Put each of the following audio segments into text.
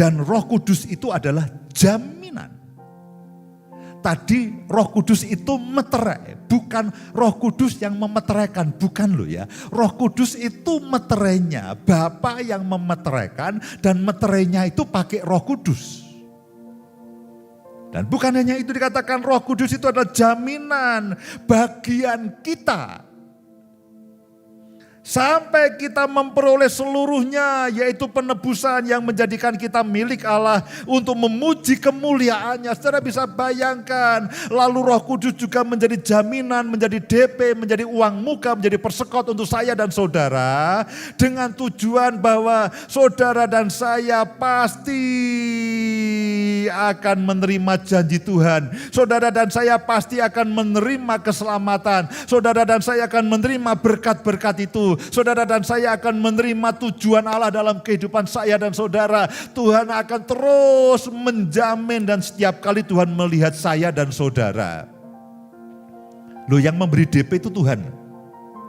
Dan Roh Kudus itu adalah jaminan. Tadi Roh Kudus itu meterai, bukan Roh Kudus yang memeteraikan, bukan loh ya. Roh Kudus itu meterainya, Bapa yang memeteraikan dan meterainya itu pakai Roh Kudus. Dan bukan hanya itu, dikatakan Roh Kudus itu adalah jaminan bagian kita. Sampai kita memperoleh seluruhnya, yaitu penebusan yang menjadikan kita milik Allah untuk memuji kemuliaannya. Saudara bisa bayangkan, lalu Roh Kudus juga menjadi jaminan, menjadi DP, menjadi uang muka, menjadi persekot untuk saya dan saudara. Dengan tujuan bahwa saudara dan saya pasti akan menerima janji Tuhan. Saudara dan saya pasti akan menerima keselamatan. Saudara dan saya akan menerima berkat-berkat itu. Saudara dan saya akan menerima tujuan Allah dalam kehidupan saya dan saudara. Tuhan akan terus menjamin dan setiap kali Tuhan melihat saya dan saudara. Loh, yang memberi DP itu Tuhan.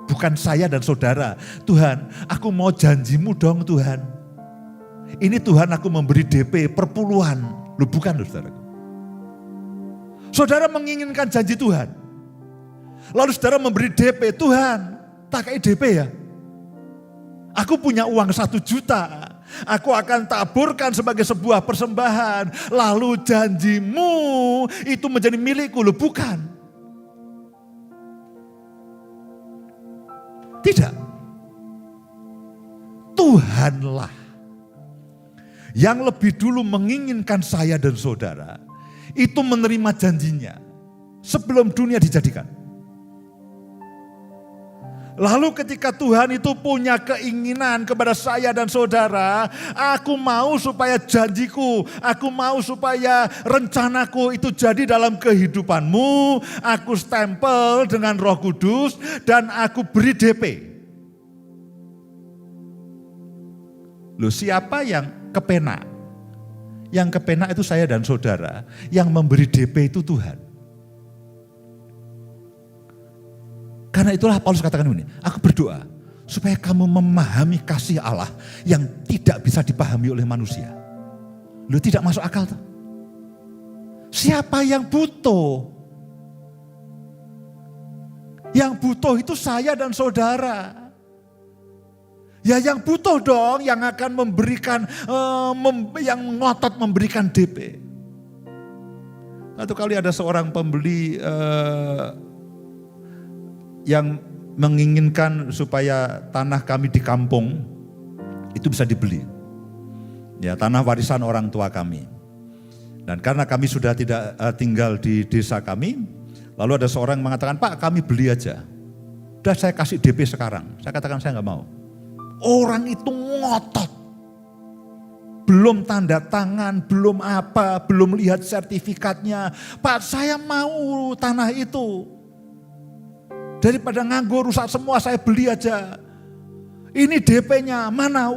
Bukan saya dan saudara. Tuhan, aku mau janjimu dong Tuhan. Ini Tuhan, aku memberi DP perpuluhan. Loh, bukan loh saudara. Saudara menginginkan janji Tuhan. Lalu saudara memberi DP, Tuhan tak kayak DP ya. Aku punya uang 1 juta. Aku akan taburkan sebagai sebuah persembahan. Lalu janjimu itu menjadi milikku. Loh, bukan. Tidak. Tuhanlah yang lebih dulu menginginkan saya dan saudara itu menerima janjinya sebelum dunia dijadikan. Lalu ketika Tuhan itu punya keinginan kepada saya dan saudara, aku mau supaya janjiku, aku mau supaya rencanaku itu jadi dalam kehidupanmu, aku stempel dengan Roh Kudus dan aku beri DP. Loh, siapa yang kepena? Yang kepena itu saya dan saudara, yang memberi DP itu Tuhan. Karena itulah Paulus katakan ini, aku berdoa supaya kamu memahami kasih Allah yang tidak bisa dipahami oleh manusia. Loh, tidak masuk akal tuh. Siapa yang butuh? Yang butuh itu saya dan saudara. Ya yang butuh dong, yang akan memberikan, yang ngotot memberikan DP. Satu kali ada seorang pembeli yang menginginkan supaya tanah kami di kampung itu bisa dibeli. Ya, tanah warisan orang tua kami. Dan karena kami sudah tidak tinggal di desa kami, lalu ada seorang mengatakan, Pak, kami beli aja. Udah saya kasih DP sekarang. Saya katakan saya nggak mau. Orang itu ngotot. Belum tanda tangan, belum apa, belum lihat sertifikatnya. Pak, saya mau tanah itu. Daripada nganggur rusak semua, saya beli aja. Ini DP-nya, mana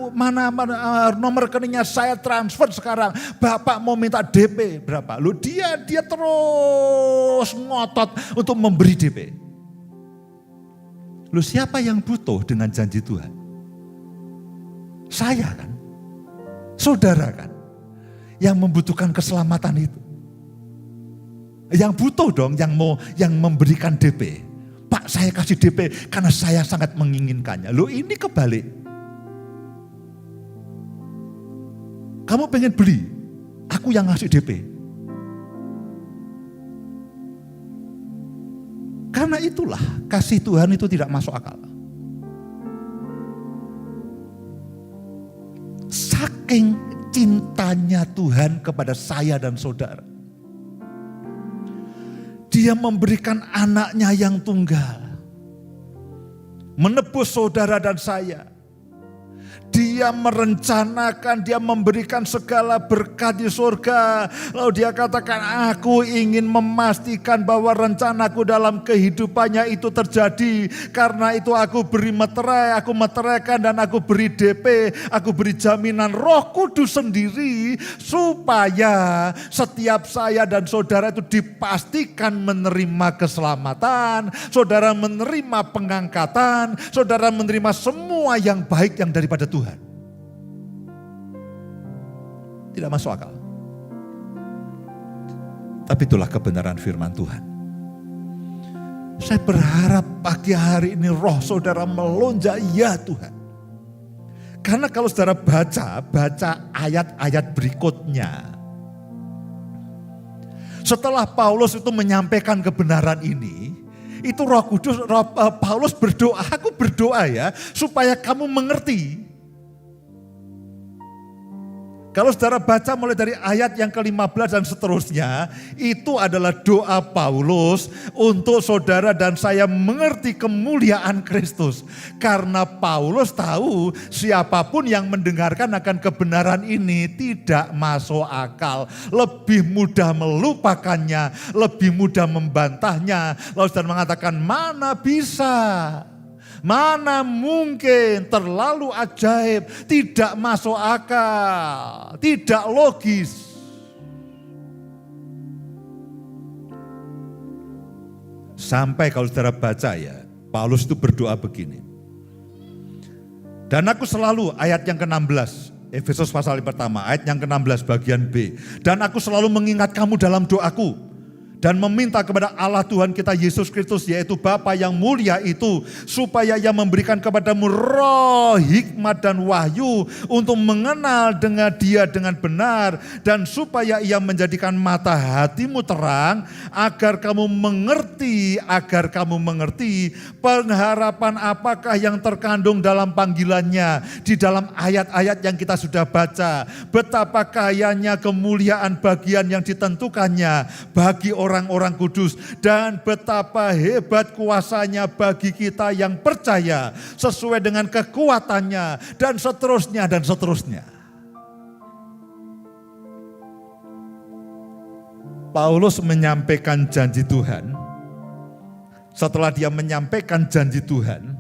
nomor rekeningnya, saya transfer sekarang. Bapak mau minta DP berapa? Loh, dia terus ngotot untuk memberi DP. Loh, siapa yang butuh dengan janji Tuhan? Saya kan, saudara kan, yang membutuhkan keselamatan itu. Yang butuh dong, yang memberikan DP. Pak, saya kasih DP karena saya sangat menginginkannya. Loh, ini kebalik. Kamu pengen beli, aku yang ngasih DP. Karena itulah kasih Tuhan itu tidak masuk akal. Saking cintanya Tuhan kepada saya dan saudara. Dia memberikan anaknya yang tunggal. Menebus saudara dan saya. Dia merencanakan, dia memberikan segala berkat di surga. Lalu dia katakan, aku ingin memastikan bahwa rencanaku dalam kehidupannya itu terjadi. Karena itu aku beri meterai, aku meteraikan dan aku beri DP. Aku beri jaminan Roh Kudus sendiri. Supaya setiap saya dan saudara itu dipastikan menerima keselamatan. Saudara menerima pengangkatan. Saudara menerima semua yang baik yang daripada Tuhan. Tidak masuk akal. Tapi itulah kebenaran firman Tuhan. Saya berharap pagi hari ini roh saudara melonjak, ya Tuhan. Karena kalau saudara baca ayat-ayat berikutnya. Setelah Paulus itu menyampaikan kebenaran ini, itu Roh Kudus, Paulus berdoa, aku berdoa ya, supaya kamu mengerti. Kalau saudara baca mulai dari ayat yang ke-15 dan seterusnya, itu adalah doa Paulus untuk saudara dan saya mengerti kemuliaan Kristus. Karena Paulus tahu siapapun yang mendengarkan akan kebenaran ini tidak masuk akal. Lebih mudah melupakannya, lebih mudah membantahnya. Lalu saudara mengatakan, mana bisa? Mana mungkin, terlalu ajaib, tidak masuk akal, tidak logis. Sampai kalau saudara baca ya, Paulus itu berdoa begini. Dan aku selalu, ayat yang ke-16, Efesus pasal yang pertama, ayat yang ke-16 bagian B. Dan aku selalu mengingat kamu dalam doaku. Dan meminta kepada Allah Tuhan kita Yesus Kristus, yaitu Bapa yang mulia itu, supaya Ia memberikan kepadamu roh hikmat dan wahyu untuk mengenal dengan Dia dengan benar, dan supaya Ia menjadikan mata hatimu terang, agar kamu mengerti pengharapan apakah yang terkandung dalam panggilannya. Di dalam ayat-ayat yang kita sudah baca, betapa kayanya kemuliaan bagian yang ditentukannya bagi orang-orang kudus, dan betapa hebat kuasanya bagi kita yang percaya sesuai dengan kekuatannya, dan seterusnya dan seterusnya. Paulus menyampaikan janji Tuhan. Setelah dia menyampaikan janji Tuhan,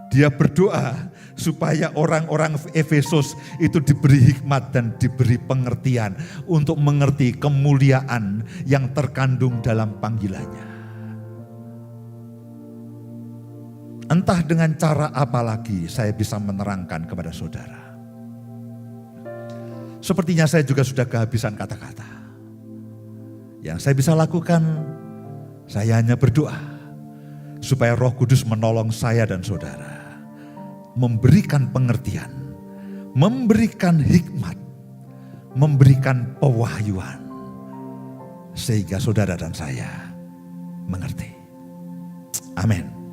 dia berdoa supaya orang-orang Efesus itu diberi hikmat dan diberi pengertian untuk mengerti kemuliaan yang terkandung dalam panggilannya. Entah dengan cara apa lagi saya bisa menerangkan kepada saudara. Sepertinya saya juga sudah kehabisan kata-kata. Yang saya bisa lakukan, saya hanya berdoa supaya Roh Kudus menolong saya dan saudara, memberikan pengertian, memberikan hikmat, memberikan pewahyuan, sehingga saudara dan saya mengerti. Amin.